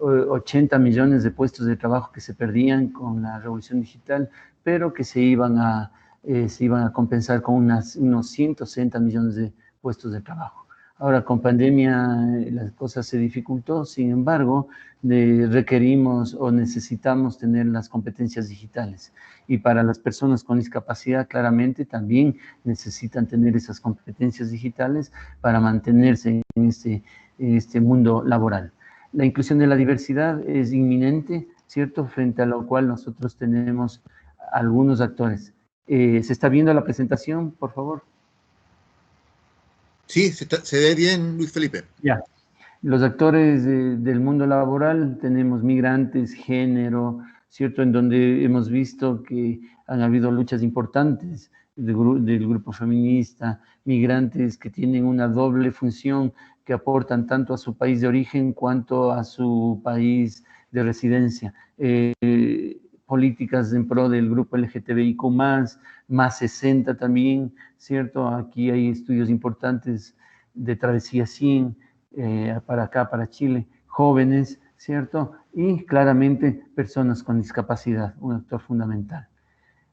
80 millones de puestos de trabajo que se perdían con la revolución digital, pero que se iban a compensar con unos 160 millones de puestos de trabajo. Ahora, con pandemia las cosas se dificultó, sin embargo, requerimos o necesitamos tener las competencias digitales. Y para las personas con discapacidad, claramente, también necesitan tener esas competencias digitales para mantenerse en este mundo laboral. La inclusión de la diversidad es inminente, ¿cierto? Frente a lo cual nosotros tenemos algunos actores. ¿Se está viendo la presentación, por favor? Sí, se ve bien, Luis Felipe. Ya. Los actores del mundo laboral, tenemos migrantes, género, ¿cierto? En donde hemos visto que han habido luchas importantes del grupo feminista, migrantes que tienen una doble función, que aportan tanto a su país de origen cuanto a su país de residencia. Políticas en pro del grupo LGTBIQ+, más 60 también, ¿cierto? Aquí hay estudios importantes de Travesía 100, para acá, para Chile, jóvenes, ¿cierto? Y claramente personas con discapacidad, un actor fundamental.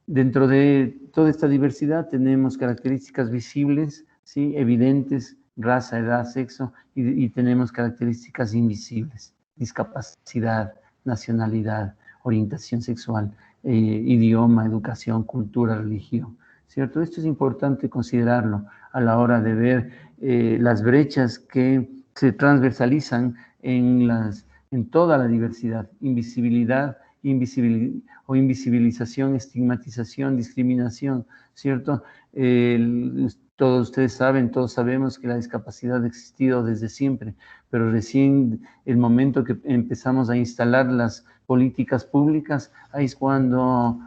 Dentro de toda esta diversidad tenemos características visibles, ¿sí? Evidentes, raza, edad, sexo, y tenemos características invisibles, discapacidad, nacionalidad, orientación sexual, idioma, educación, cultura, religión, ¿cierto? Esto es importante considerarlo a la hora de ver las brechas que se transversalizan en toda la diversidad, invisibilidad, o invisibilización, estigmatización, discriminación, ¿cierto? Todos ustedes saben, todos sabemos que la discapacidad ha existido desde siempre, pero recién el momento que empezamos a instalar las políticas públicas, ahí es cuando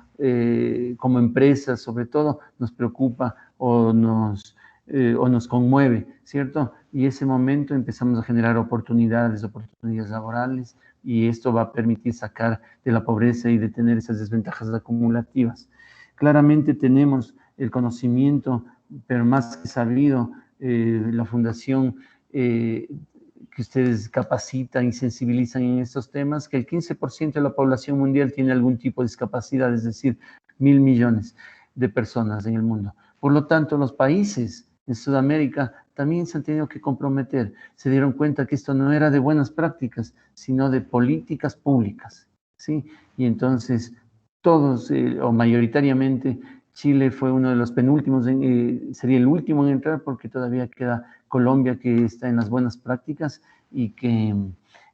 como empresas sobre todo nos preocupa o nos conmueve, ¿cierto? Y ese momento empezamos a generar oportunidades laborales, y esto va a permitir sacar de la pobreza y detener esas desventajas acumulativas. Claramente tenemos el conocimiento, pero más que sabido, la fundación que ustedes capacitan y sensibilizan en estos temas, que el 15% de la población mundial tiene algún tipo de discapacidad, es decir, 1.000 millones de personas en el mundo. Por lo tanto, los países en Sudamérica también se han tenido que comprometer. Se dieron cuenta que esto no era de buenas prácticas, sino de políticas públicas, ¿sí? Y entonces todos, o mayoritariamente, Chile fue uno de los penúltimos, sería el último en entrar, porque todavía queda Colombia, que está en las buenas prácticas y que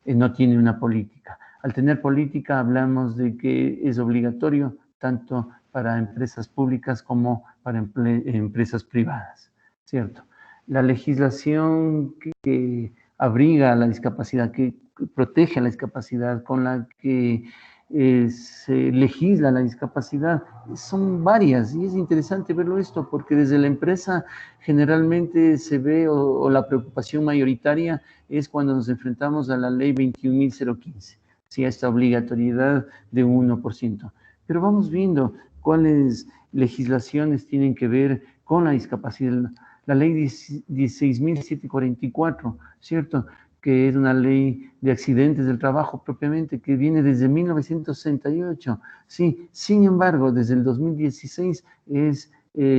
no tiene una política. Al tener política hablamos de que es obligatorio tanto para empresas públicas como para empresas privadas, ¿cierto? La legislación que abriga a la discapacidad, que protege a la discapacidad, con la que se legisla la discapacidad, son varias, y es interesante verlo esto, porque desde la empresa generalmente se ve, o la preocupación mayoritaria es cuando nos enfrentamos a la ley 21.015, ¿sí? A esta obligatoriedad de un 1%. Pero vamos viendo cuáles legislaciones tienen que ver con la discapacidad. La ley 16.744, ¿cierto?, que es una ley de accidentes del trabajo propiamente, que viene desde 1968. Sí, sin embargo, desde el 2016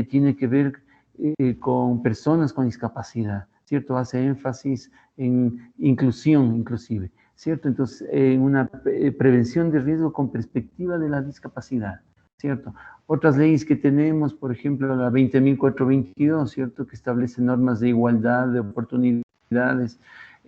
tiene que ver con personas con discapacidad, ¿cierto? Hace énfasis en inclusión, inclusive, ¿cierto? Entonces, en una prevención de riesgo con perspectiva de la discapacidad, ¿cierto? Otras leyes que tenemos, por ejemplo, la 20.422, ¿cierto?, que establece normas de igualdad, de oportunidades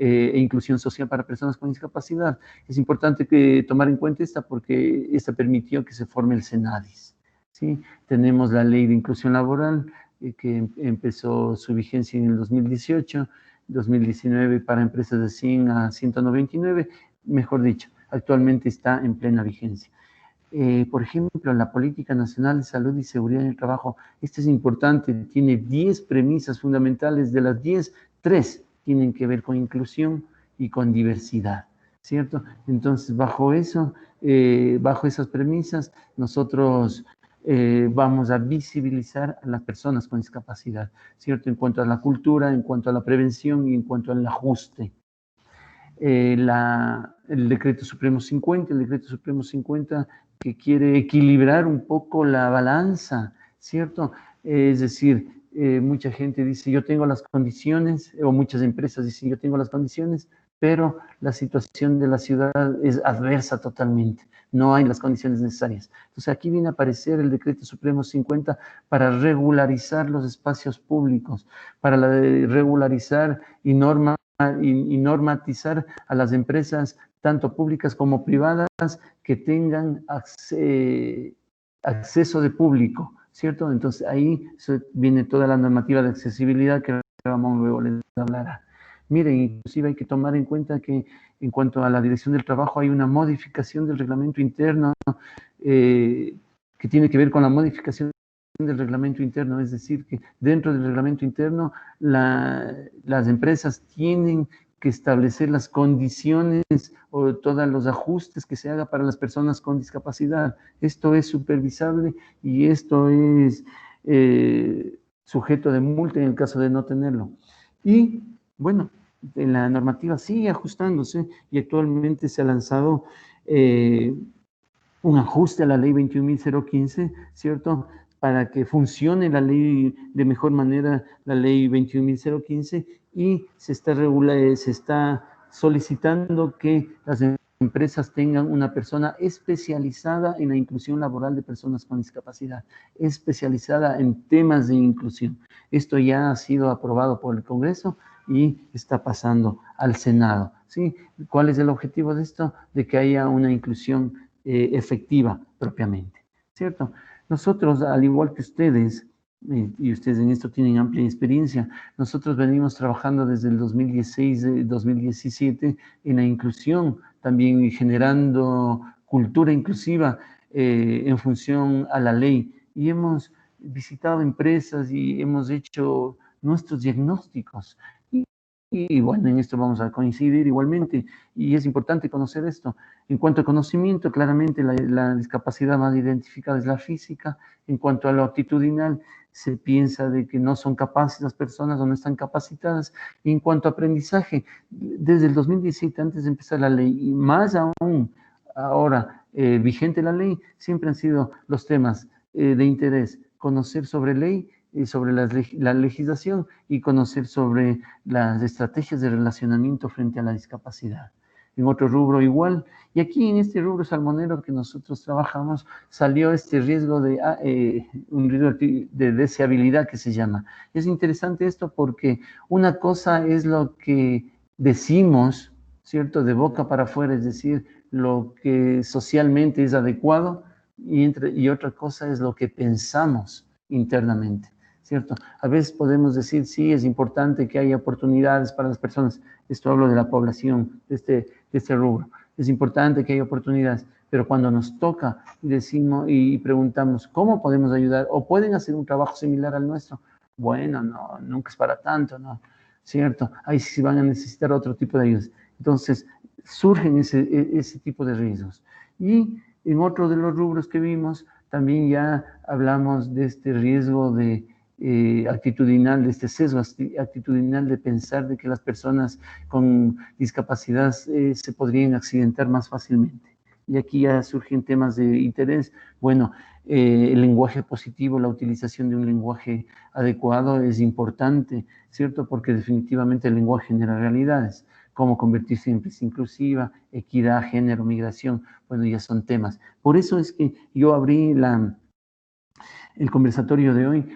e inclusión social para personas con discapacidad. Es importante tomar en cuenta esta, porque esta permitió que se forme el CENADIS, ¿sí? Tenemos la ley de inclusión laboral, que empezó su vigencia en el 2018, 2019 para empresas de 100 a 199, mejor dicho, actualmente está en plena vigencia. Por ejemplo, la Política Nacional de Salud y Seguridad en el Trabajo, esto es importante, tiene 10 premisas fundamentales. De las 10, 3 tienen que ver con inclusión y con diversidad, ¿cierto? Entonces, bajo esas premisas, nosotros vamos a visibilizar a las personas con discapacidad, ¿cierto? En cuanto a la cultura, en cuanto a la prevención y en cuanto al ajuste. el Decreto Supremo 50, el Decreto Supremo 50 que quiere equilibrar un poco la balanza, ¿cierto? Es decir, mucha gente dice, yo tengo las condiciones, o muchas empresas dicen, yo tengo las condiciones, pero la situación de la ciudad es adversa totalmente, no hay las condiciones necesarias. Entonces aquí viene a aparecer el Decreto Supremo 50 para regularizar los espacios públicos, para regularizar y normatizar a las empresas, tanto públicas como privadas, que tengan acceso de público, ¿cierto? Entonces ahí viene toda la normativa de accesibilidad que Ramón luego les hablará. Miren, inclusive hay que tomar en cuenta que en cuanto a la dirección del trabajo hay una modificación del reglamento interno que tiene que ver con la modificación del reglamento interno, es decir, que dentro del reglamento interno las empresas tienen que establecer las condiciones o todos los ajustes que se haga para las personas con discapacidad. Esto es supervisable y esto es sujeto de multa en el caso de no tenerlo. Y bueno, la normativa sigue ajustándose y actualmente se ha lanzado un ajuste a la ley 21.015, ¿cierto? Para que funcione la ley de mejor manera, la ley 21.015, y se está solicitando que las empresas tengan una persona especializada en la inclusión laboral de personas con discapacidad, especializada en temas de inclusión. Esto ya ha sido aprobado por el Congreso y está pasando al Senado, ¿sí? ¿Cuál es el objetivo de esto? De que haya una inclusión efectiva propiamente, ¿cierto? Nosotros, al igual que ustedes, y ustedes en esto tienen amplia experiencia, nosotros venimos trabajando desde el 2016, 2017 en la inclusión, también generando cultura inclusiva en función a la ley, y hemos visitado empresas y hemos hecho nuestros diagnósticos. Y bueno, en esto vamos a coincidir igualmente, y es importante conocer esto. En cuanto a conocimiento, claramente la discapacidad más identificada es la física. En cuanto a lo actitudinal, se piensa de que no son capaces las personas o no están capacitadas. Y en cuanto a aprendizaje, desde el 2017, antes de empezar la ley, y más aún ahora vigente la ley, siempre han sido los temas de interés: conocer sobre ley, sobre la legislación, y conocer sobre las estrategias de relacionamiento frente a la discapacidad. En otro rubro igual, y aquí en este rubro salmonero que nosotros trabajamos, salió este riesgo un riesgo de deseabilidad que se llama. Es interesante esto porque una cosa es lo que decimos, ¿cierto?, de boca para afuera, es decir, lo que socialmente es adecuado, y otra cosa es lo que pensamos internamente, ¿cierto? A veces podemos decir, sí, es importante que haya oportunidades para las personas. Esto hablo de la población, de este rubro. Es importante que haya oportunidades, pero cuando nos toca y decimos y preguntamos, ¿cómo podemos ayudar? ¿O pueden hacer un trabajo similar al nuestro? Bueno, no, nunca es para tanto, ¿no? ¿Cierto? Ahí sí van a necesitar otro tipo de ayudas. Entonces, surgen ese tipo de riesgos. Y en otro de los rubros que vimos, también ya hablamos de este riesgo de actitudinal, de este sesgo actitudinal de pensar de que las personas con discapacidad se podrían accidentar más fácilmente. Y aquí ya surgen temas de interés. Bueno, el lenguaje positivo, la utilización de un lenguaje adecuado es importante, ¿cierto? Porque definitivamente el lenguaje genera realidades. Cómo convertirse en empresa inclusiva, equidad, género, migración, bueno, ya son temas. Por eso es que yo abrí el conversatorio de hoy,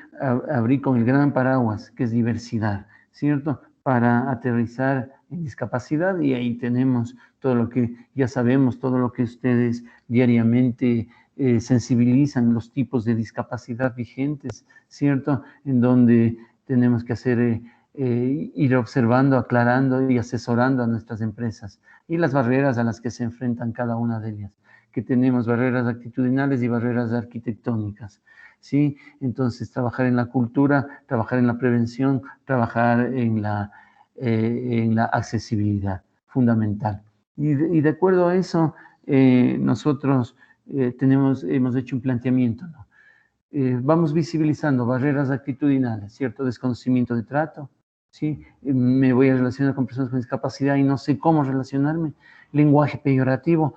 abrí con el gran paraguas, que es diversidad, ¿cierto? Para aterrizar en discapacidad, y ahí tenemos todo lo que ya sabemos, todo lo que ustedes diariamente sensibilizan, los tipos de discapacidad vigentes, ¿cierto? En donde tenemos que hacer, ir observando, aclarando y asesorando a nuestras empresas, y las barreras a las que se enfrentan cada una de ellas, que tenemos barreras actitudinales y barreras arquitectónicas, ¿sí? Entonces, trabajar en la cultura, trabajar en la prevención, trabajar en la accesibilidad, fundamental. Y de acuerdo a eso, nosotros hemos hecho un planteamiento, ¿no? Vamos visibilizando barreras actitudinales, ¿cierto? Desconocimiento de trato, ¿sí? Me voy a relacionar con personas con discapacidad y no sé cómo relacionarme. Lenguaje peyorativo,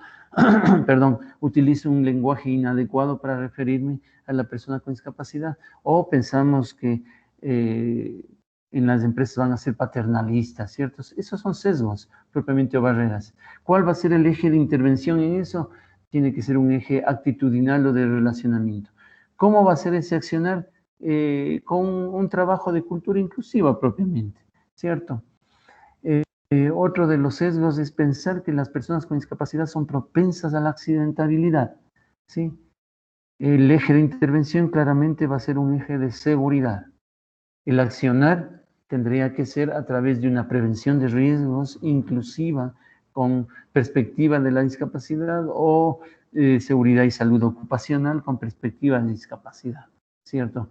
perdón, utilizo un lenguaje inadecuado para referirme a la persona con discapacidad, o pensamos que en las empresas van a ser paternalistas, ¿cierto? Esos son sesgos propiamente o barreras. ¿Cuál va a ser el eje de intervención en eso? Tiene que ser un eje actitudinal o de relacionamiento. ¿Cómo va a ser ese accionar? Con un trabajo de cultura inclusiva propiamente, ¿cierto? Otro de los sesgos es pensar que las personas con discapacidad son propensas a la accidentabilidad, ¿sí? El eje de intervención claramente va a ser un eje de seguridad. El accionar tendría que ser a través de una prevención de riesgos inclusiva con perspectiva de la discapacidad o seguridad y salud ocupacional con perspectiva de discapacidad, ¿cierto?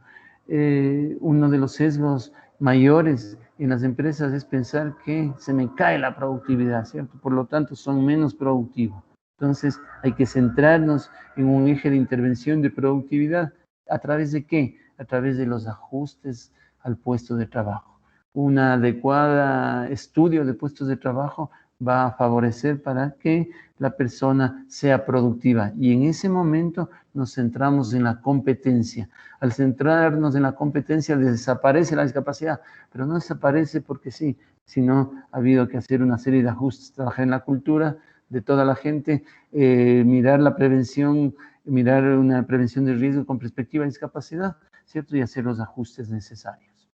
Uno de los sesgos mayores en las empresas es pensar que se me cae la productividad, ¿cierto? Por lo tanto, son menos productivos. Entonces, hay que centrarnos en un eje de intervención de productividad. ¿A través de qué? A través de los ajustes al puesto de trabajo. Un adecuado estudio de puestos de trabajo va a favorecer para que la persona sea productiva. Y en ese momento nos centramos en la competencia. Al centrarnos en la competencia desaparece la discapacidad, pero no desaparece porque sí, sino ha habido que hacer una serie de ajustes, trabajar en la cultura de toda la gente, mirar la prevención, mirar una prevención de riesgo con perspectiva de discapacidad, ¿cierto? Y hacer los ajustes necesarios.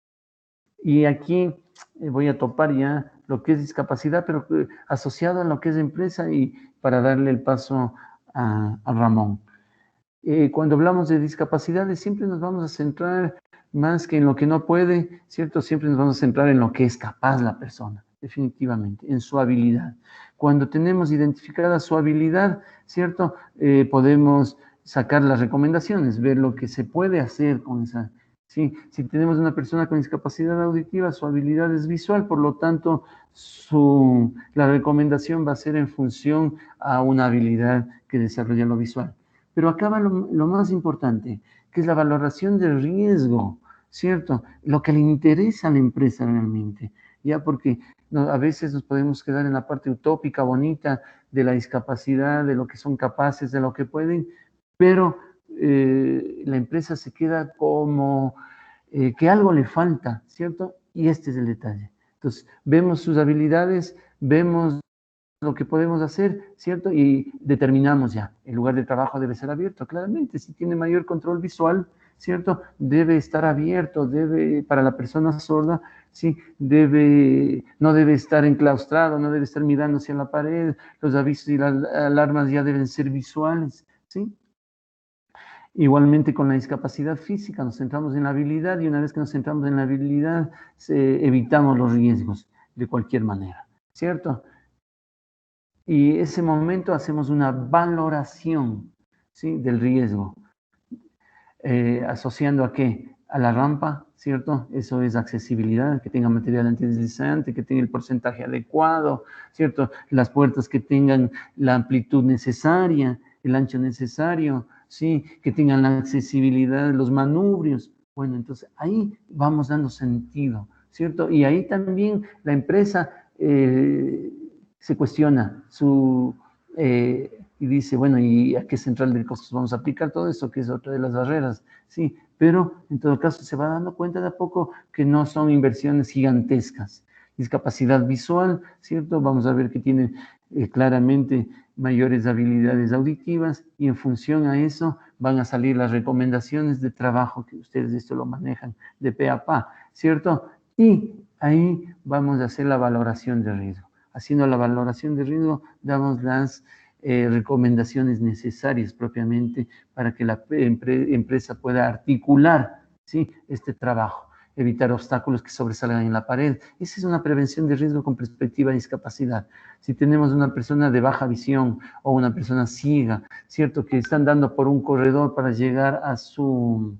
Y aquí voy a topar ya lo que es discapacidad, pero asociado a lo que es empresa y para darle el paso a Ramón. Cuando hablamos de discapacidades siempre nos vamos a centrar más que en lo que no puede, ¿cierto? Siempre nos vamos a centrar en lo que es capaz la persona, definitivamente, en su habilidad. Cuando tenemos identificada su habilidad, ¿cierto? Podemos sacar las recomendaciones, ver lo que se puede hacer con esa. Sí, si tenemos una persona con discapacidad auditiva, su habilidad es visual, por lo tanto, la recomendación va a ser en función a una habilidad que desarrolla lo visual. Pero acá va lo más importante, que es la valoración del riesgo, ¿cierto? Lo que le interesa a la empresa realmente, ya porque a veces nos podemos quedar en la parte utópica, bonita de la discapacidad, de lo que son capaces, de lo que pueden, pero la empresa se queda como que algo le falta, ¿cierto? Y este es el detalle. Entonces, vemos sus habilidades, vemos lo que podemos hacer, ¿cierto? Y determinamos ya, el lugar de trabajo debe ser abierto, claramente, si tiene mayor control visual, ¿cierto? Debe estar abierto, para la persona sorda, sí, no debe estar enclaustrado, no debe estar mirando hacia la pared, los avisos y las alarmas ya deben ser visuales, ¿sí? Igualmente con la discapacidad física, nos centramos en la habilidad y una vez que nos centramos en la habilidad, evitamos los riesgos de cualquier manera, ¿cierto? Y ese momento hacemos una valoración, ¿sí? Del riesgo, asociando a qué? A la rampa, ¿cierto? Eso es accesibilidad, que tenga material antideslizante, que tenga el porcentaje adecuado, ¿cierto? Las puertas que tengan la amplitud necesaria, el ancho necesario, ¿sí? Que tengan la accesibilidad, los manubrios. Bueno, entonces ahí vamos dando sentido, ¿cierto? Y ahí también la empresa se cuestiona y dice, bueno, ¿y a qué central de costos vamos a aplicar todo eso? Que es otra de las barreras, sí, pero en todo caso se va dando cuenta de a poco que no son inversiones gigantescas. Discapacidad visual, ¿cierto? Vamos a ver que tiene claramente mayores habilidades auditivas y en función a eso van a salir las recomendaciones de trabajo que ustedes esto lo manejan de pe a pa, ¿cierto? Y ahí vamos a hacer la valoración de riesgo. Haciendo la valoración de riesgo, damos las recomendaciones necesarias propiamente para que la empresa pueda articular, ¿sí? Este trabajo, evitar obstáculos que sobresalgan en la pared. Esa es una prevención de riesgo con perspectiva de discapacidad. Si tenemos una persona de baja visión o una persona ciega, ¿cierto? Que está andando por un corredor para llegar a su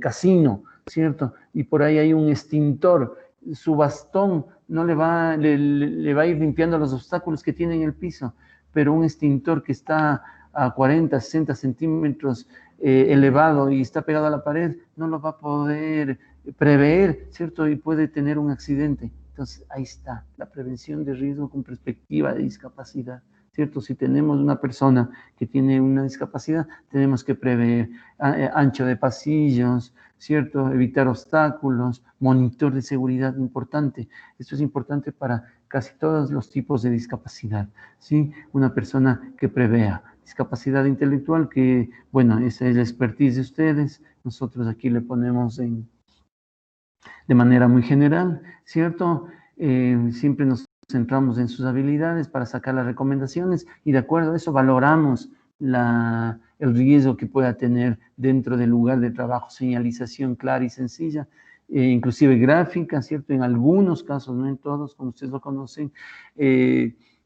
casino, ¿cierto? Y por ahí hay un extintor, su bastón no le va a ir limpiando los obstáculos que tiene en el piso, pero un extintor que está a 40, 60 centímetros elevado y está pegado a la pared, no lo va a poder prever, ¿cierto? Y puede tener un accidente. Entonces, ahí está, la prevención de riesgo con perspectiva de discapacidad, ¿cierto? Si tenemos una persona que tiene una discapacidad, tenemos que prever ancho de pasillos, ¿cierto? Evitar obstáculos, monitor de seguridad importante. Esto es importante para casi todos los tipos de discapacidad, ¿sí? Una persona que prevea discapacidad intelectual, que, bueno, esa es la expertise de ustedes. Nosotros aquí le ponemos de manera muy general, ¿cierto? Siempre nos centramos en sus habilidades para sacar las recomendaciones y de acuerdo a eso valoramos el riesgo que pueda tener dentro del lugar de trabajo, señalización clara y sencilla, inclusive gráfica, ¿cierto? En algunos casos, no en todos, como ustedes lo conocen,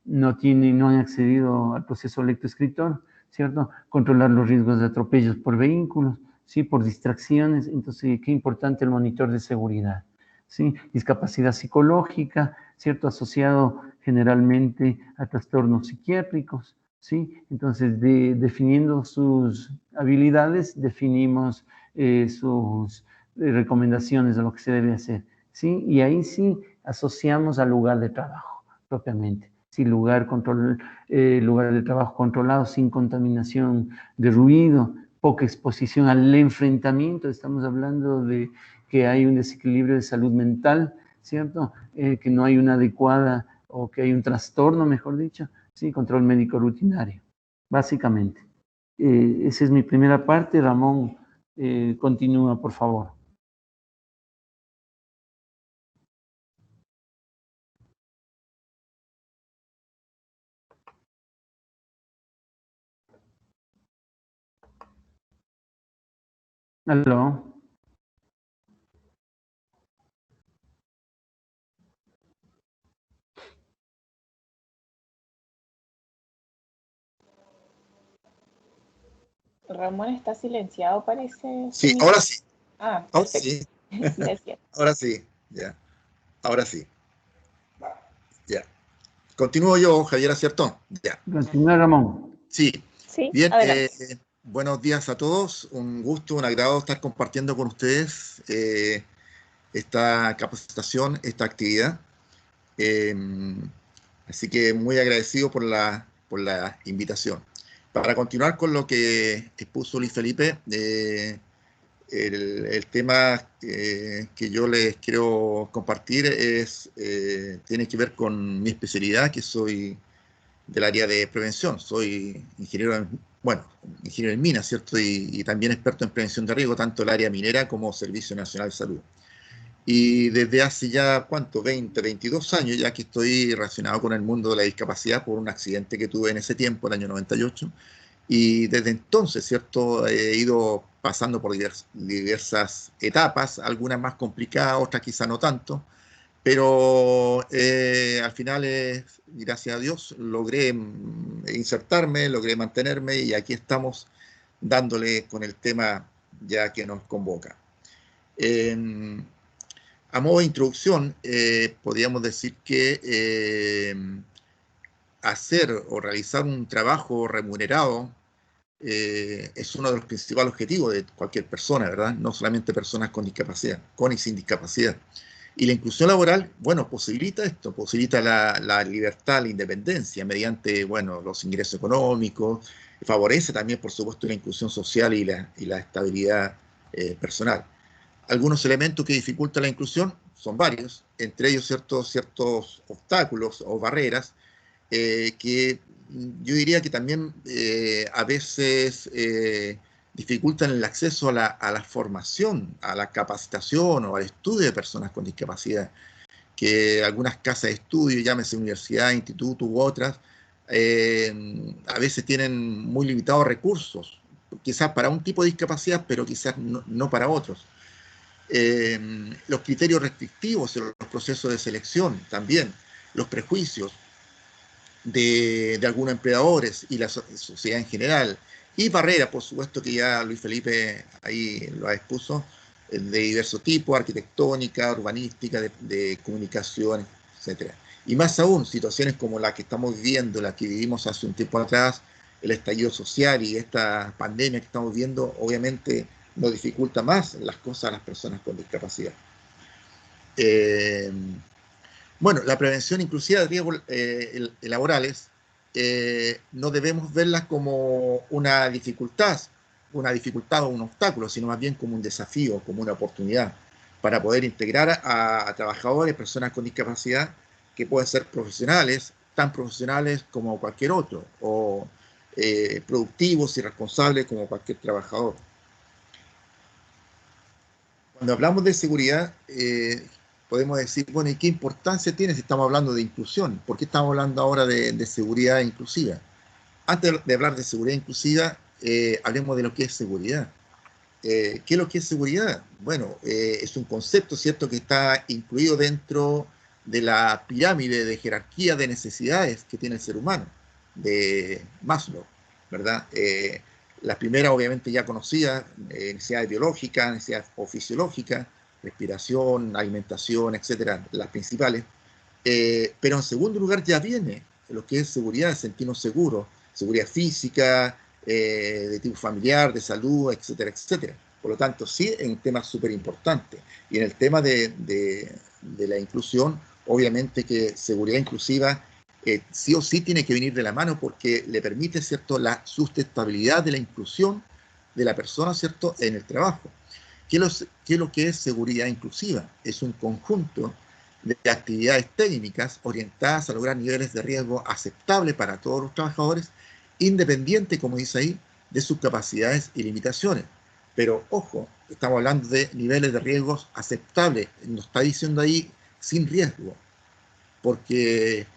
no han accedido al proceso lectoescritor, ¿cierto? Controlar los riesgos de atropellos por vehículos, ¿sí? Por distracciones. Entonces, qué importante el monitor de seguridad, ¿sí? Discapacidad psicológica, ¿cierto? Asociado generalmente a trastornos psiquiátricos, ¿sí? Entonces, definiendo sus habilidades, definimos sus recomendaciones de lo que se debe hacer, ¿sí? Y ahí sí asociamos al lugar de trabajo, propiamente. Sí, lugar de trabajo controlado, sin contaminación de ruido, poca exposición al enfrentamiento. Estamos hablando de que hay un desequilibrio de salud mental, ¿cierto? Que no hay una adecuada o que hay un trastorno, mejor dicho, sí, control médico rutinario, básicamente. Esa es mi primera parte. Ramón, continúa, por favor. Aló. Ramón está silenciado, parece. Sí, ahora sí. Ah, Ahora perfecto. sí. Gracias. Ahora sí, ya. Ahora sí. Ya. Continúo yo, Javier Acertón. Ya. Continúa, Ramón. Sí. Sí, Bien, adelante. buenos días a todos. Un gusto, un agrado estar compartiendo con ustedes esta capacitación, esta actividad. Eh, Así que muy agradecido por la invitación. Para continuar con lo que expuso Luis Felipe, el tema que yo les quiero compartir tiene que ver con mi especialidad, que soy del área de prevención. Soy ingeniero en minas, ¿cierto? Y también experto en prevención de riesgo, tanto el área minera como Servicio Nacional de Salud. Y desde hace ya, ¿cuánto? 20, 22 años ya que estoy relacionado con el mundo de la discapacidad por un accidente que tuve en ese tiempo, el año 98. Y desde entonces, ¿cierto? He ido pasando por diversas etapas, algunas más complicadas, otras quizá no tanto, pero al final, gracias a Dios, logré insertarme, logré mantenerme y aquí estamos dándole con el tema ya que nos convoca. A modo de introducción, podríamos decir que hacer o realizar un trabajo remunerado es uno de los principales objetivos de cualquier persona, ¿verdad? No solamente personas con discapacidad, con y sin discapacidad. Y la inclusión laboral, bueno, posibilita esto, posibilita la libertad, la independencia mediante, bueno, los ingresos económicos, favorece también, por supuesto, la inclusión social y la estabilidad personal. Algunos elementos que dificultan la inclusión son varios, entre ellos ciertos obstáculos o barreras que yo diría que también a veces dificultan el acceso a la formación, a la capacitación o al estudio de personas con discapacidad, que algunas casas de estudio, llámese universidad, instituto u otras, a veces tienen muy limitados recursos, quizás para un tipo de discapacidad, pero quizás no para otros. Los criterios restrictivos en los procesos de selección también, los prejuicios de algunos empleadores y la sociedad en general, y barreras, por supuesto, que ya Luis Felipe ahí lo expuso, de diversos tipos, arquitectónica, urbanística, de comunicación, etcétera. Y más aún, situaciones como la que estamos viviendo, la que vivimos hace un tiempo atrás, el estallido social y esta pandemia que estamos viendo, obviamente nos dificulta más las cosas a las personas con discapacidad. Bueno, la prevención inclusiva de riesgos laborales no debemos verlas como una dificultad o un obstáculo, sino más bien como un desafío, como una oportunidad para poder integrar a trabajadores, personas con discapacidad, que pueden ser profesionales, tan profesionales como cualquier otro, o productivos y responsables como cualquier trabajador. Cuando hablamos de seguridad, podemos decir, bueno, ¿y qué importancia tiene si estamos hablando de inclusión? ¿Por qué estamos hablando ahora de seguridad inclusiva? Antes de hablar de seguridad inclusiva, hablemos de lo que es seguridad. ¿Qué es lo que es seguridad? Bueno, es un concepto, ¿cierto?, que está incluido dentro de la pirámide de jerarquía de necesidades que tiene el ser humano, de Maslow, ¿verdad? Las primeras, obviamente, ya conocidas, necesidades biológicas, necesidades o fisiológicas, respiración, alimentación, etcétera, las principales. Pero en segundo lugar ya viene lo que es seguridad, sentirnos seguros, seguridad física, de tipo familiar, de salud, etcétera, etcétera. Por lo tanto, sí es un tema súper importante. Y en el tema de la inclusión, obviamente que seguridad inclusiva sí o sí tiene que venir de la mano porque le permite, ¿cierto?, la sustentabilidad de la inclusión de la persona, ¿cierto?, en el trabajo. ¿Qué es lo que es seguridad inclusiva? Es un conjunto de actividades técnicas orientadas a lograr niveles de riesgo aceptables para todos los trabajadores, independiente, como dice ahí, de sus capacidades y limitaciones. Pero, ojo, estamos hablando de niveles de riesgos aceptables. Nos está diciendo ahí sin riesgo, porque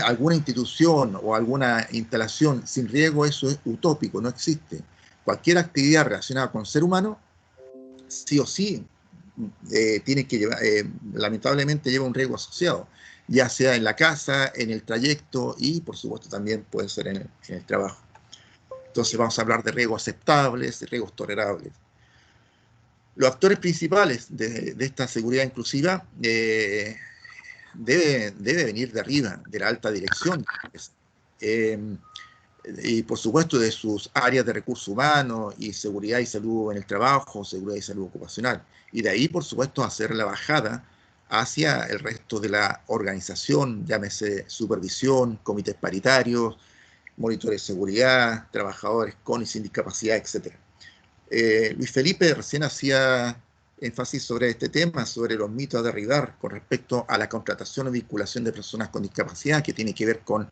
alguna institución o alguna instalación sin riesgo, eso es utópico, no existe. Cualquier actividad relacionada con ser humano, sí o sí, tiene que llevar, lamentablemente lleva un riesgo asociado, ya sea en la casa, en el trayecto y por supuesto también puede ser en el trabajo. Entonces vamos a hablar de riesgos aceptables, de riesgos tolerables. Los actores principales de esta seguridad inclusiva debe venir de arriba, de la alta dirección. Eh, y por supuesto de sus áreas de recursos humanos y seguridad y salud en el trabajo, seguridad y salud ocupacional. Y de ahí, por supuesto, hacer la bajada hacia el resto de la organización, llámese supervisión, comités paritarios, monitores de seguridad, trabajadores con y sin discapacidad, etc. Luis Felipe recién hacía énfasis sobre este tema, sobre los mitos a derribar con respecto a la contratación o vinculación de personas con discapacidad, que tiene que ver con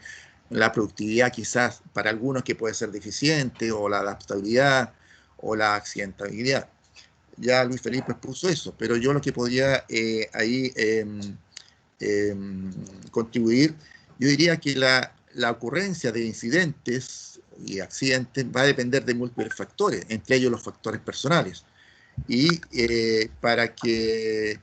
la productividad quizás para algunos que puede ser deficiente, o la adaptabilidad, o la accidentabilidad. Ya Luis Felipe expuso eso, pero yo lo que podría ahí contribuir, yo diría que la ocurrencia de incidentes y accidentes va a depender de múltiples factores, entre ellos los factores personales. Y para que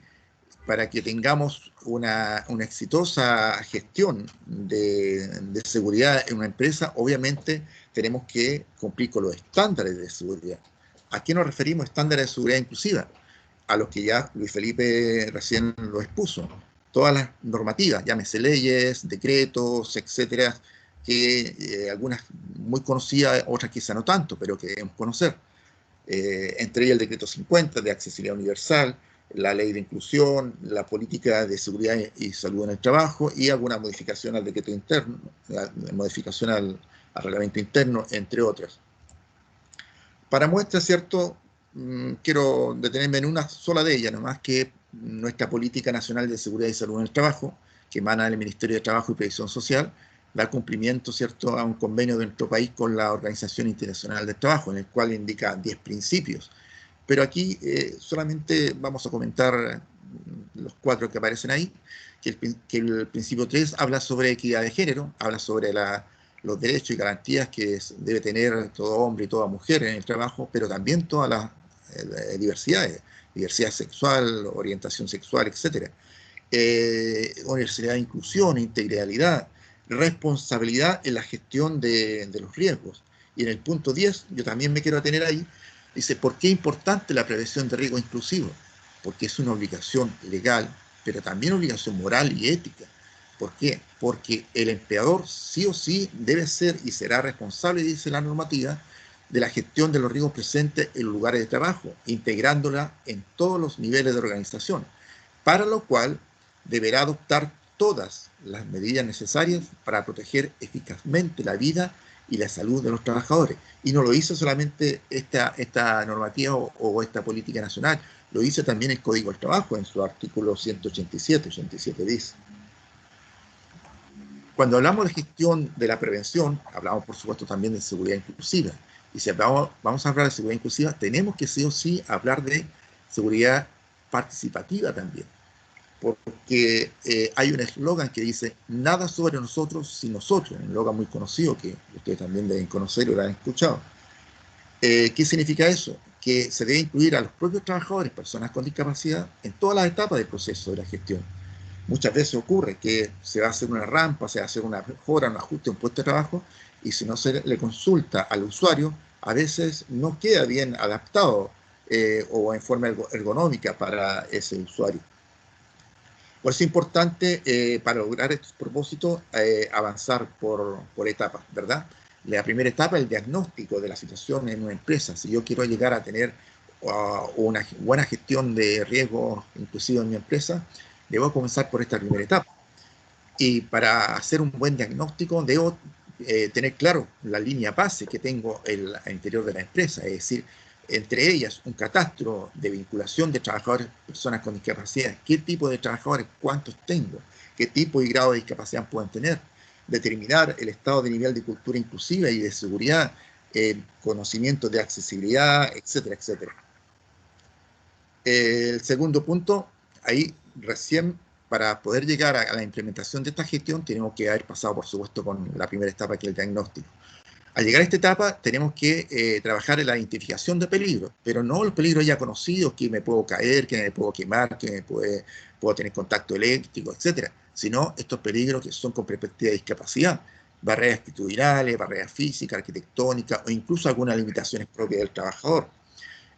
tengamos una exitosa gestión de seguridad en una empresa, obviamente tenemos que cumplir con los estándares de seguridad. ¿A qué nos referimos estándares de seguridad inclusiva? A los que ya Luis Felipe recién lo expuso. Todas las normativas, llámese leyes, decretos, etcétera, que algunas muy conocidas, otras quizá no tanto, pero que debemos conocer. Entre ellas el decreto 50 de accesibilidad universal, la ley de inclusión, la política de seguridad y salud en el trabajo y alguna modificación al decreto interno, modificación al reglamento interno, entre otras. Para muestra, ¿cierto? Quiero detenerme en una sola de ellas, nomás, que nuestra Política Nacional de Seguridad y Salud en el Trabajo, que emana del Ministerio de Trabajo y Previsión Social, da cumplimiento, ¿cierto?, a un convenio de nuestro país con la Organización Internacional del Trabajo, en el cual indica 10 principios. Pero aquí solamente vamos a comentar los 4 que aparecen ahí, que el principio 3 habla sobre equidad de género, habla sobre los derechos y garantías que debe tener todo hombre y toda mujer en el trabajo, pero también todas las diversidades, diversidad sexual, orientación sexual, etc. Universidad de inclusión, integralidad, responsabilidad en la gestión de los riesgos. Y en el punto 10, yo también me quiero atener ahí, dice, ¿por qué es importante la prevención de riesgo inclusivo? Porque es una obligación legal, pero también obligación moral y ética. ¿Por qué? Porque el empleador sí o sí debe ser y será responsable, dice la normativa, de la gestión de los riesgos presentes en los lugares de trabajo, integrándola en todos los niveles de organización, para lo cual deberá adoptar todas las medidas necesarias para proteger eficazmente la vida y la salud de los trabajadores. Y no lo hizo solamente esta normativa o esta política nacional, lo dice también el Código del Trabajo en su artículo 187 bis. Cuando hablamos de gestión de la prevención, hablamos por supuesto también de seguridad inclusiva. Y si vamos a hablar de seguridad inclusiva, tenemos que sí o sí hablar de seguridad participativa también. Porque hay un eslogan que dice, nada sobre nosotros sin nosotros, un eslogan muy conocido que ustedes también deben conocer o lo han escuchado. ¿Qué significa eso? Que se debe incluir a los propios trabajadores, personas con discapacidad, en todas las etapas del proceso de la gestión. Muchas veces ocurre que se va a hacer una rampa, se va a hacer una mejora, un ajuste, un puesto de trabajo, y si no se le consulta al usuario, a veces no queda bien adaptado o en forma ergonómica para ese usuario. Por eso es importante, para lograr estos propósitos, avanzar por etapas, ¿verdad? La primera etapa es el diagnóstico de la situación en una empresa. Si yo quiero llegar a tener una buena gestión de riesgos, inclusive en mi empresa, debo comenzar por esta primera etapa. Y para hacer un buen diagnóstico, debo tener claro la línea base que tengo al interior de la empresa, es decir, entre ellas un catastro de vinculación de trabajadores, personas con discapacidad, qué tipo de trabajadores, cuántos tengo, qué tipo y grado de discapacidad pueden tener, determinar el estado de nivel de cultura inclusiva y de seguridad, conocimiento de accesibilidad, etcétera, etcétera. El segundo punto, ahí recién para poder llegar a la implementación de esta gestión tenemos que haber pasado, por supuesto, con la primera etapa, que es el diagnóstico. Al llegar a esta etapa tenemos que trabajar en la identificación de peligros, pero no los peligros ya conocidos, que me puedo caer, que me puedo quemar, que puedo tener contacto eléctrico, etcétera, sino estos peligros que son con perspectiva de discapacidad, barreras actitudinales, barreras físicas, arquitectónicas o incluso algunas limitaciones propias del trabajador.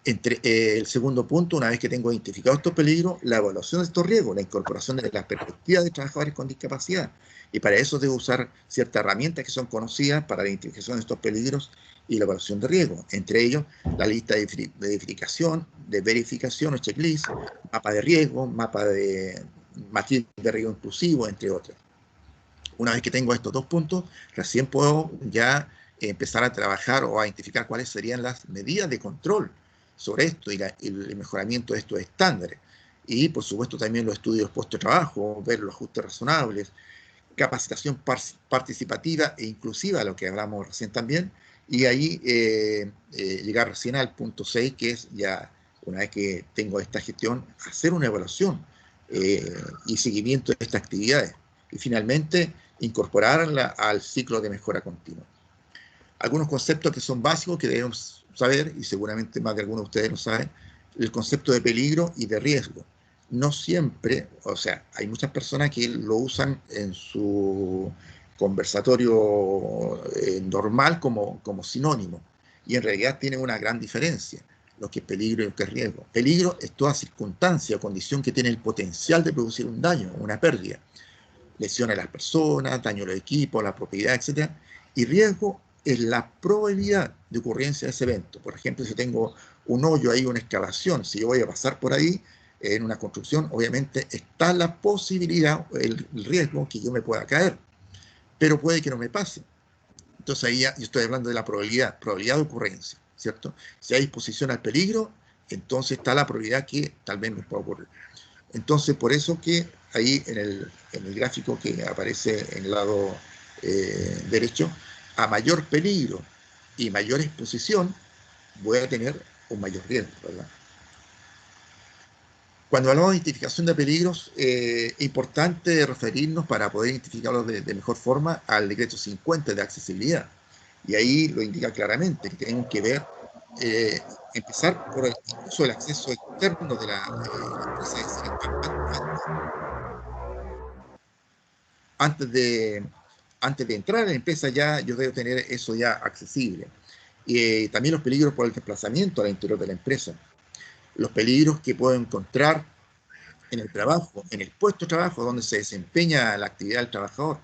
El segundo punto, una vez que tengo identificado estos peligros, la evaluación de estos riesgos, la incorporación de las perspectivas de trabajadores con discapacidad. Y para eso debo usar ciertas herramientas que son conocidas para la identificación de estos peligros y la evaluación de riesgos. Entre ellos, la lista de verificación o checklist, mapa de riesgo, matriz de riesgo inclusivo, entre otras. Una vez que tengo estos dos puntos, recién puedo ya empezar a trabajar o a identificar cuáles serían las medidas de control sobre esto y el mejoramiento de estos estándares. Y, por supuesto, también los estudios post-trabajo, ver los ajustes razonables, capacitación participativa e inclusiva, a lo que hablamos recién también, y ahí llegar recién al punto 6, que es ya, una vez que tengo esta gestión, hacer una evaluación y seguimiento de estas actividades. Y finalmente, incorporarla al ciclo de mejora continua. Algunos conceptos que son básicos que debemos saber, y seguramente más de algunos de ustedes lo saben, el concepto de peligro y de riesgo. No siempre, o sea, hay muchas personas que lo usan en su conversatorio normal como sinónimo, y en realidad tienen una gran diferencia, lo que es peligro y lo que es riesgo. Peligro es toda circunstancia o condición que tiene el potencial de producir un daño, una pérdida, lesión a las personas, daño a los equipos, a la propiedad, etc. Y riesgo es la probabilidad de ocurrencia de ese evento. Por ejemplo, si tengo un hoyo ahí, una excavación, si yo voy a pasar por ahí en una construcción, obviamente está la posibilidad, el riesgo que yo me pueda caer, pero puede que no me pase. Entonces ahí ya yo estoy hablando de la probabilidad de ocurrencia, ¿cierto? Si hay exposición al peligro, entonces está la probabilidad que tal vez me pueda ocurrir. Entonces, por eso que ahí en el gráfico que aparece en el lado derecho, a mayor peligro y mayor exposición, voy a tener un mayor riesgo, ¿verdad? Cuando hablamos de identificación de peligros, es importante referirnos, para poder identificarlos de mejor forma, al decreto 50 de accesibilidad. Y ahí lo indica claramente, que tenemos que ver, empezar por el uso del acceso externo de la empresa. Antes de entrar a la empresa ya yo debo tener eso ya accesible. Y también los peligros por el desplazamiento al interior de la empresa. Los peligros que puedo encontrar en el trabajo, en el puesto de trabajo donde se desempeña la actividad del trabajador,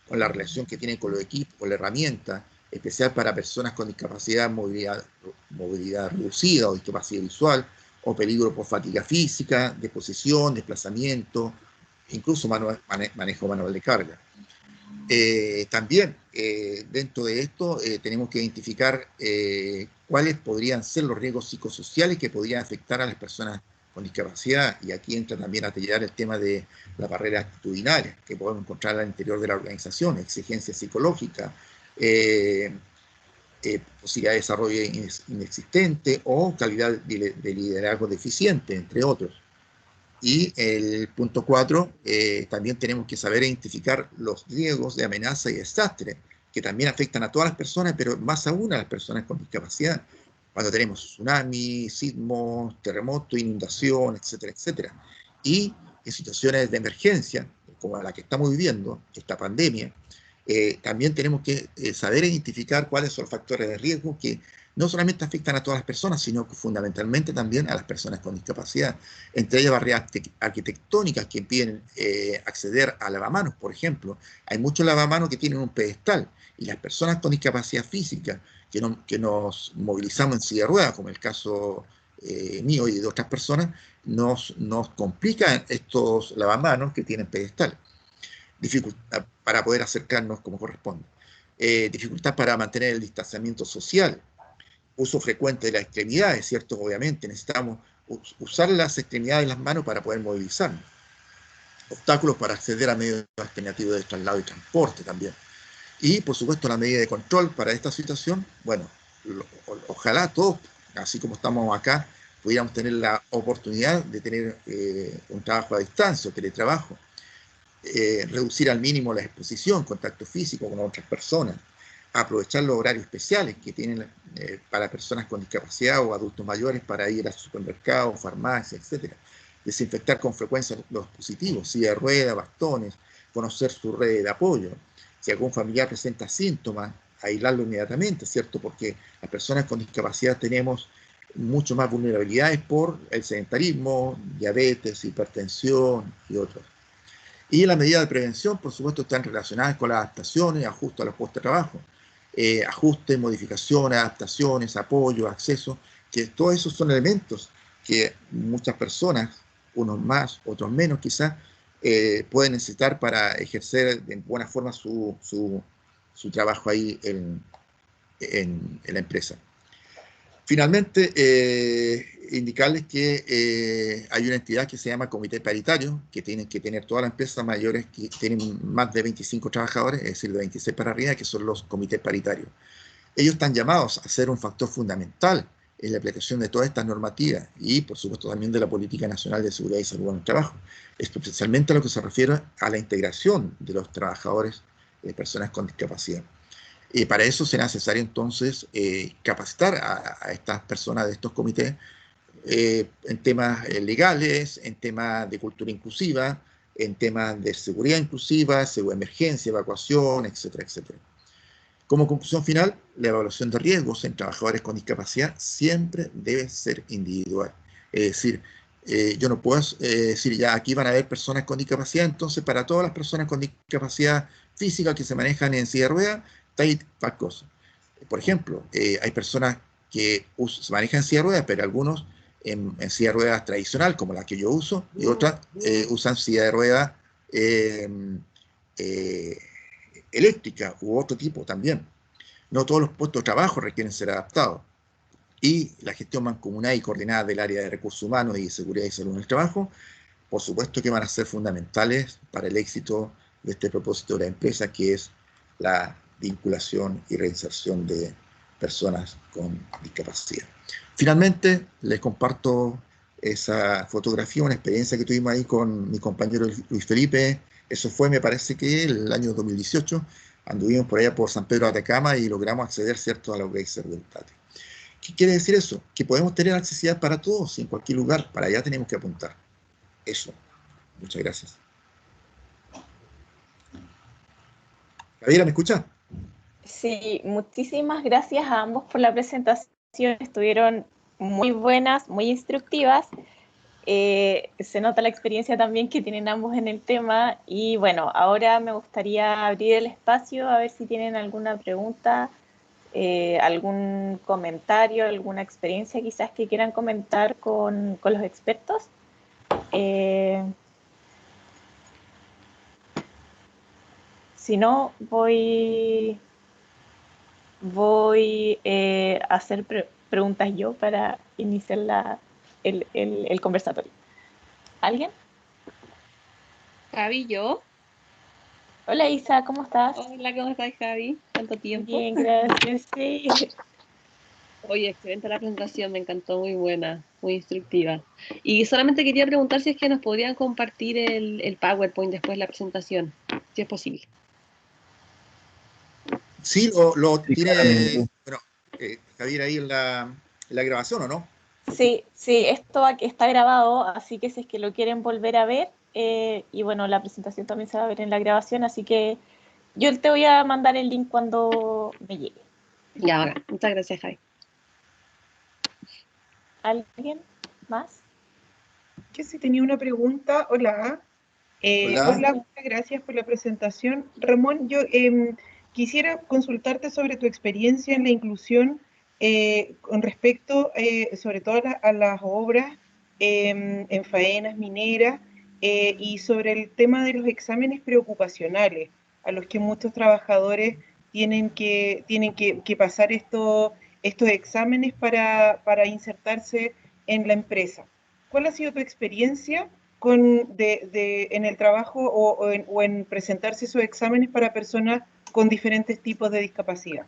con la relación que tiene con los equipos, con la herramienta, especial para personas con discapacidad, movilidad reducida o discapacidad visual, o peligro por fatiga física, disposición, desplazamiento, incluso manejo manual de carga. También, dentro de esto, tenemos que identificar cuáles podrían ser los riesgos psicosociales que podrían afectar a las personas con discapacidad, y aquí entra también a tallar el tema de las barreras actitudinales que podemos encontrar al interior de la organización, exigencia psicológica, posibilidad de desarrollo inexistente o calidad de liderazgo deficiente, entre otros. Y el punto 4, también tenemos que saber identificar los riesgos de amenaza y desastre, que también afectan a todas las personas, pero más aún a las personas con discapacidad, cuando tenemos tsunami, sismos, terremotos, inundación, etcétera, etcétera. Y en situaciones de emergencia, como la que estamos viviendo, esta pandemia, también tenemos que saber identificar cuáles son los factores de riesgo que no solamente afectan a todas las personas, sino que fundamentalmente también a las personas con discapacidad. Entre ellas barreras arquitectónicas que impiden acceder a lavamanos, por ejemplo. Hay muchos lavamanos que tienen un pedestal, y las personas con discapacidad física que nos movilizamos en silla de ruedas, como el caso mío y de otras personas, nos complican estos lavamanos que tienen pedestal. Dificultad para poder acercarnos como corresponde. Dificultad para mantener el distanciamiento social. Uso frecuente de las extremidades, ¿cierto? Obviamente necesitamos usar las extremidades de las manos para poder movilizarnos. Obstáculos para acceder a medios alternativos de traslado y transporte también. Y, por supuesto, la medida de control para esta situación, bueno, ojalá todos, así como estamos acá, pudiéramos tener la oportunidad de tener un trabajo a distancia, teletrabajo, reducir al mínimo la exposición, contacto físico con otras personas, aprovechar los horarios especiales que tienen para personas con discapacidad o adultos mayores para ir a supermercados, farmacias, etc. Desinfectar con frecuencia los dispositivos, silla de ruedas, bastones, conocer su red de apoyo. Si algún familiar presenta síntomas, aislarlo inmediatamente, ¿cierto? Porque las personas con discapacidad tenemos mucho más vulnerabilidades por el sedentarismo, diabetes, hipertensión y otros. Y las medidas de prevención, por supuesto, están relacionadas con las adaptaciones, ajustes a los puestos de trabajo, ajustes, modificaciones, adaptaciones, apoyo, acceso, que todos esos son elementos que muchas personas, unos más, otros menos quizás, pueden necesitar para ejercer de buena forma su trabajo ahí en la empresa. Finalmente, indicarles que hay una entidad que se llama Comité Paritario, que tienen que tener todas las empresas mayores que tienen más de 25 trabajadores, es decir, de 26 para arriba, que son los comités paritarios. Ellos están llamados a ser un factor fundamental en la aplicación de todas estas normativas y, por supuesto, también de la Política Nacional de Seguridad y Salud en el Trabajo, especialmente a lo que se refiere a la integración de los trabajadores, personas con discapacidad. Para eso será necesario entonces capacitar a estas personas de estos comités en temas legales, en temas de cultura inclusiva, en temas de seguridad inclusiva, emergencia, evacuación, etcétera, etcétera. Como conclusión final, la evaluación de riesgos en trabajadores con discapacidad siempre debe ser individual. Es decir, yo no puedo decir ya aquí van a haber personas con discapacidad, entonces para todas las personas con discapacidad física que se manejan en silla de ruedas, tal cosa. Por ejemplo, hay personas que se manejan en silla de ruedas, pero algunos en silla de ruedas tradicional, como la que yo uso, y otras usan silla de ruedas eléctrica u otro tipo también. No todos los puestos de trabajo requieren ser adaptados. Y la gestión mancomunada y coordinada del área de recursos humanos y seguridad y salud en el trabajo, por supuesto que van a ser fundamentales para el éxito de este propósito de la empresa, que es la vinculación y reinserción de personas con discapacidad. Finalmente, les comparto esa fotografía, una experiencia que tuvimos ahí con mi compañero Luis Felipe. Eso fue, me parece que el año 2018, anduvimos por allá por San Pedro de Atacama y logramos acceder, ¿cierto?, a los geysers del Tate. ¿Qué quiere decir eso? Que podemos tener accesibilidad para todos, en cualquier lugar. Para allá tenemos que apuntar. Eso. Muchas gracias. Javiera, ¿me escucha? Sí, muchísimas gracias a ambos por la presentación. Estuvieron muy buenas, muy instructivas. Se nota la experiencia también que tienen ambos en el tema. Y bueno, ahora me gustaría abrir el espacio a ver si tienen alguna pregunta ¿Algún comentario, alguna experiencia quizás que quieran comentar con los expertos? Si no, voy a hacer preguntas yo para iniciar el conversatorio. ¿Alguien? Javi, ¿yo? Hola Isa, ¿cómo estás? Hola, ¿cómo estás, Javi? ¿Cuánto tiempo? Bien, gracias, sí. Oye, excelente la presentación, me encantó, muy buena, muy instructiva. Y solamente quería preguntar si es que nos podrían compartir el PowerPoint después de la presentación, si es posible. Sí, lo Sí, tiene, claramente. bueno, Javier ahí en la grabación, ¿o no? Sí, esto está grabado, así que si es que lo quieren volver a ver, y bueno, la presentación también se va a ver en la grabación, así que yo te voy a mandar el link cuando me llegue. Ya, ahora, muchas gracias, Javi. ¿Alguien más? Yo sí tenía una pregunta. Hola. Hola. Hola, muchas gracias por la presentación. Ramón, yo quisiera consultarte sobre tu experiencia en la inclusión con respecto, sobre todo a las obras en faenas mineras y sobre el tema de los exámenes preocupacionales, a los que muchos trabajadores tienen que pasar estos exámenes para insertarse en la empresa. ¿Cuál ha sido tu experiencia en el trabajo o en presentarse esos exámenes para personas con diferentes tipos de discapacidad?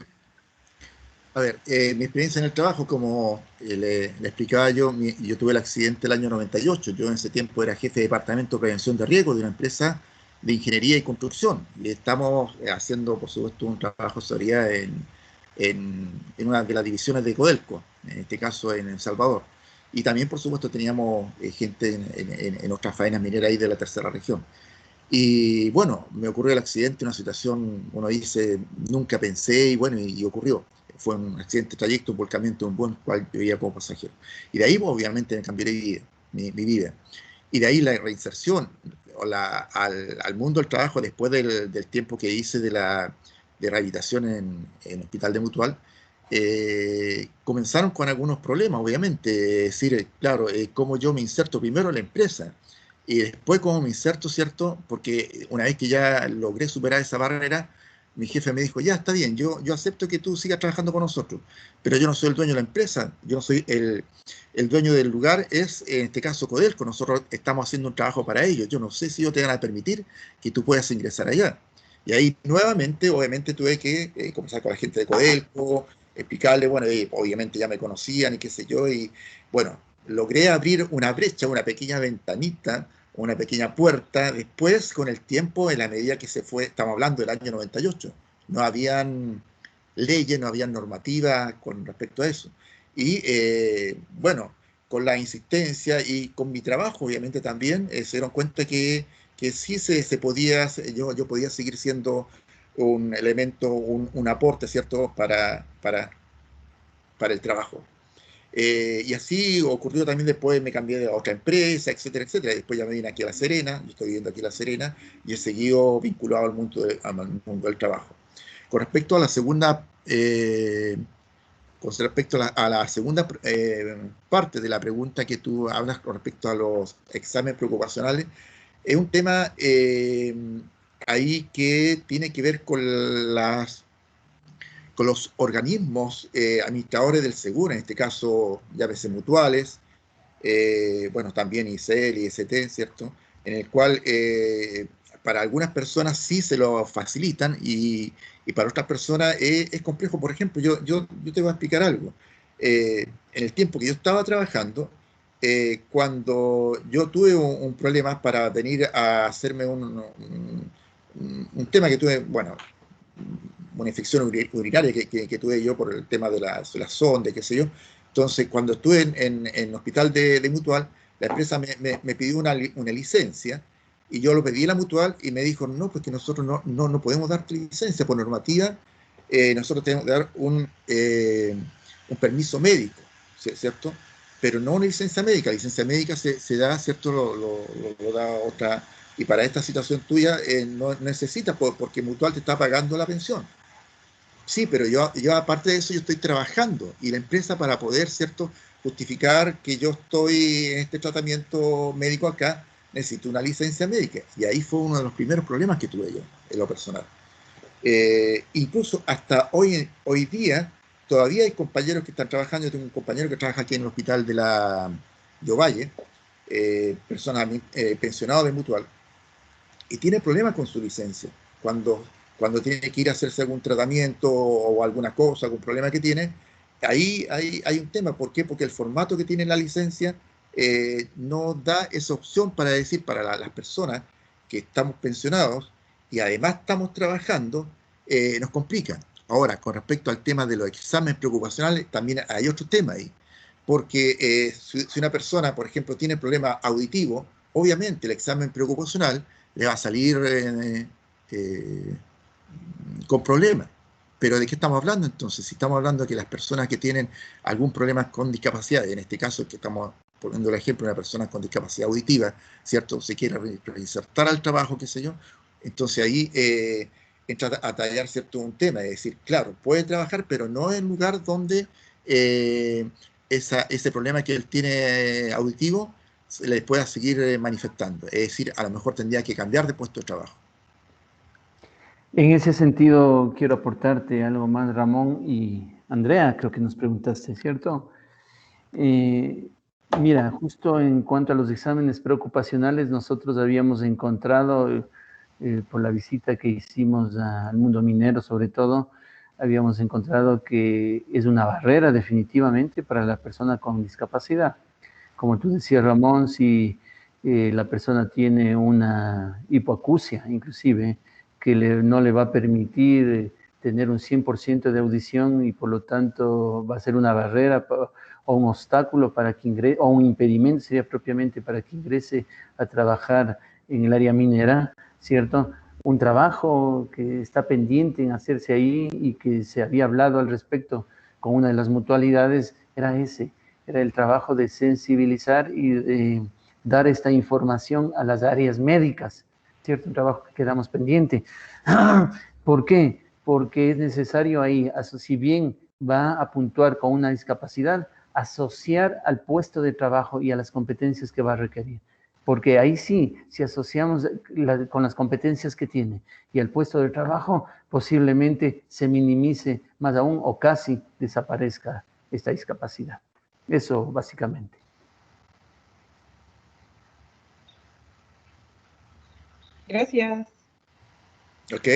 A ver, mi experiencia en el trabajo, como le explicaba yo, yo tuve el accidente el año 98. Yo en ese tiempo era jefe de departamento de prevención de riesgo de una empresa de ingeniería y construcción. Y estamos haciendo, por supuesto, un trabajo de seguridad en una de las divisiones de Codelco, en este caso en El Salvador. Y también, por supuesto, teníamos gente en otras faenas mineras ahí de la tercera región. Y bueno, me ocurrió el accidente, una situación, uno dice, nunca pensé, y bueno, y ocurrió. Fue un accidente de trayecto, un volcamiento de un buen cual yo iba como pasajero. Y de ahí, pues, obviamente, me cambió mi vida. Y de ahí la reinserción al mundo del trabajo después del tiempo que hice de rehabilitación en Hospital de Mutual. Comenzaron con algunos problemas, obviamente. Es decir, claro, cómo yo me inserto primero en la empresa y después cómo me inserto, ¿cierto? Porque una vez que ya logré superar esa barrera, mi jefe me dijo, ya está bien, yo acepto que tú sigas trabajando con nosotros, pero yo no soy el dueño de la empresa, yo no soy el dueño del lugar, es en este caso Codelco, nosotros estamos haciendo un trabajo para ellos, yo no sé si ellos te van a permitir que tú puedas ingresar allá. Y ahí nuevamente, obviamente tuve que conversar con la gente de Codelco, explicarle, bueno, obviamente ya me conocían y qué sé yo, y bueno, logré abrir una brecha, una pequeña ventanita, una pequeña puerta. Después, con el tiempo, en la medida que se fue, estamos hablando del año 98, no habían leyes, no habían normativas con respecto a eso. Y bueno, con la insistencia y con mi trabajo, obviamente también, se dieron cuenta que sí se podía, yo podía seguir siendo un elemento, un aporte, ¿cierto?, para el trabajo. Y así ocurrió también después, me cambié de otra empresa, etcétera, etcétera. Después ya me vine aquí a La Serena, yo estoy viviendo aquí en La Serena y he seguido vinculado al mundo del trabajo. Con respecto a la segunda, con respecto a la segunda parte de la pregunta que tú hablas con respecto a los exámenes preocupacionales, es un tema ahí que tiene que ver con los organismos administradores del seguro, en este caso llámese mutuales, bueno, también ICL, IST, ¿cierto? En el cual para algunas personas sí se lo facilitan y para otras personas es complejo. Por ejemplo, yo te voy a explicar algo. En el tiempo que yo estaba trabajando, cuando yo tuve un problema para venir a hacerme un tema que tuve, bueno, una infección urinaria que tuve yo por el tema de la sonda, qué sé yo. Entonces, cuando estuve en hospital de Mutual, la empresa me pidió una licencia y yo lo pedí a la Mutual y me dijo, no, pues que nosotros no podemos darte licencia por normativa, nosotros tenemos que dar un permiso médico, ¿cierto? Pero no una licencia médica. La licencia médica se da, ¿cierto? Lo da otra. Y para esta situación tuya no necesitas, porque Mutual te está pagando la pensión. Sí, pero yo aparte de eso, yo estoy trabajando y la empresa para poder, ¿cierto?, justificar que yo estoy en este tratamiento médico acá, necesito una licencia médica. Y ahí fue uno de los primeros problemas que tuve yo, en lo personal. Incluso hasta hoy día, todavía hay compañeros que están trabajando. Yo tengo un compañero que trabaja aquí en el hospital de la Llovalle, persona pensionado de Mutual, y tiene problemas con su licencia. Cuando tiene que ir a hacerse algún tratamiento o alguna cosa, algún problema que tiene, ahí hay un tema. ¿Por qué? Porque el formato que tiene la licencia no da esa opción para decir para las personas que estamos pensionados y además estamos trabajando, nos complica. Ahora, con respecto al tema de los exámenes preocupacionales, también hay otro tema ahí. Porque si una persona, por ejemplo, tiene problema auditivo, obviamente el examen preocupacional le va a salir eh, con problemas. Pero ¿de qué estamos hablando entonces? Si estamos hablando de que las personas que tienen algún problema con discapacidad, en este caso que estamos poniendo el ejemplo de una persona con discapacidad auditiva, ¿cierto? Se quiere reinsertar al trabajo, qué sé yo, entonces ahí entra a tallar, ¿cierto?, un tema, es decir, claro, puede trabajar, pero no en un lugar donde eh, ese problema que él tiene auditivo se le pueda seguir manifestando. Es decir, a lo mejor tendría que cambiar de puesto de trabajo. En ese sentido, quiero aportarte algo más, Ramón y Andrea, creo que nos preguntaste, ¿cierto? Eh, Mira, justo en cuanto a los exámenes preocupacionales, nosotros habíamos encontrado, por la visita que hicimos al mundo minero sobre todo, habíamos encontrado que es una barrera definitivamente para la persona con discapacidad. Como tú decías, Ramón, si la persona tiene una hipoacusia, inclusive, que no le va a permitir tener un 100% de audición y por lo tanto va a ser una barrera o un obstáculo para que ingrese, o un impedimento sería propiamente para que ingrese a trabajar en el área minera, ¿cierto? Un trabajo que está pendiente en hacerse ahí y que se había hablado al respecto con una de las mutualidades era ese, era el trabajo de sensibilizar y de dar esta información a las áreas médicas, ¿cierto? Un trabajo que quedamos pendiente. ¿Por qué? Porque es necesario ahí, si bien va a puntuar con una discapacidad, asociar al puesto de trabajo y a las competencias que va a requerir. Porque ahí sí, si asociamos con las competencias que tiene y al puesto de trabajo, posiblemente se minimice más aún o casi desaparezca esta discapacidad. Eso básicamente. Gracias. ¿Ok?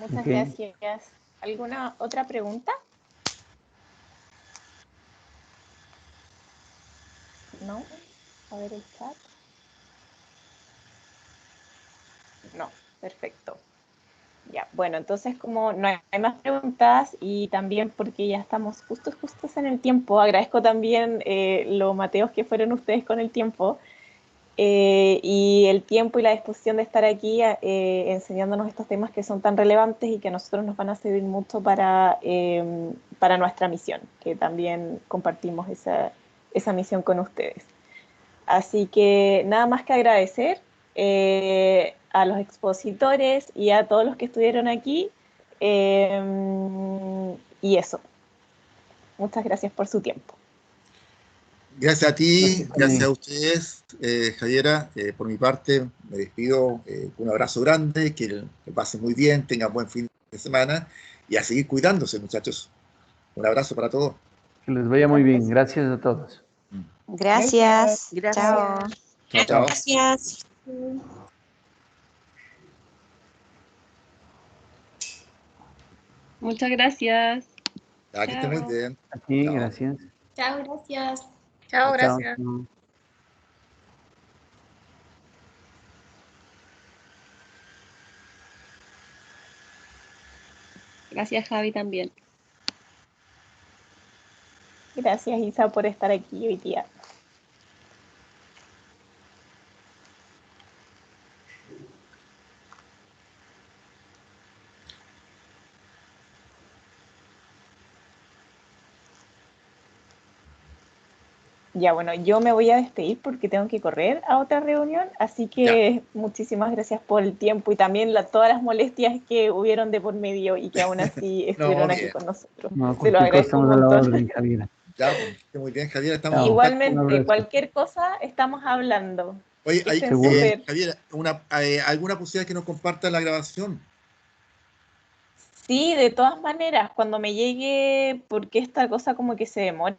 Muchas Okay. gracias. ¿Alguna otra pregunta? ¿No? A ver el chat. No, perfecto. Ya, bueno, entonces como no hay más preguntas y también porque ya estamos justos en el tiempo, agradezco también los mateos que fueron ustedes con el tiempo y el tiempo y la disposición de estar aquí enseñándonos estos temas que son tan relevantes y que a nosotros nos van a servir mucho para nuestra misión, que también compartimos esa misión con ustedes. Así que nada más que agradecer a los expositores y a todos los que estuvieron aquí. Y eso. Muchas gracias por su tiempo. Gracias a ti, Gracias gracias a también. ustedes, Javiera. Por mi parte, me despido. Un abrazo grande, que pasen muy bien, tengan buen fin de semana y a seguir cuidándose, muchachos. Un abrazo para todos. Que les vaya muy bien. Gracias a todos. Gracias. Gracias. Chao. Gracias. Chao, chao. Chao. Gracias. Muchas gracias. Ya, que estén muy Chao. bien. Aquí, Chao. gracias. Chao, gracias. Chao, Chao. gracias. Chao. Gracias, Javi, también. Gracias, Isa, por estar aquí hoy día. Ya, bueno, yo me voy a despedir porque tengo que correr a otra reunión, así que muchísimas gracias por el tiempo y también todas las molestias que hubieron de por medio y que aún así No, estuvieron aquí bien. con nosotros. No, Se lo cualquier cosa agradezco un estamos a la montón. orden, Javiera. Ya, pues, esté muy bien, Javier, estamos en Chao. contacto. Un Igualmente, abrazo. cualquier cosa estamos hablando. Oye, Que estén Seguro. súper. Javier, ¿alguna posibilidad que nos comparta la grabación? Sí, de todas maneras, cuando me llegue, porque esta cosa como que se demora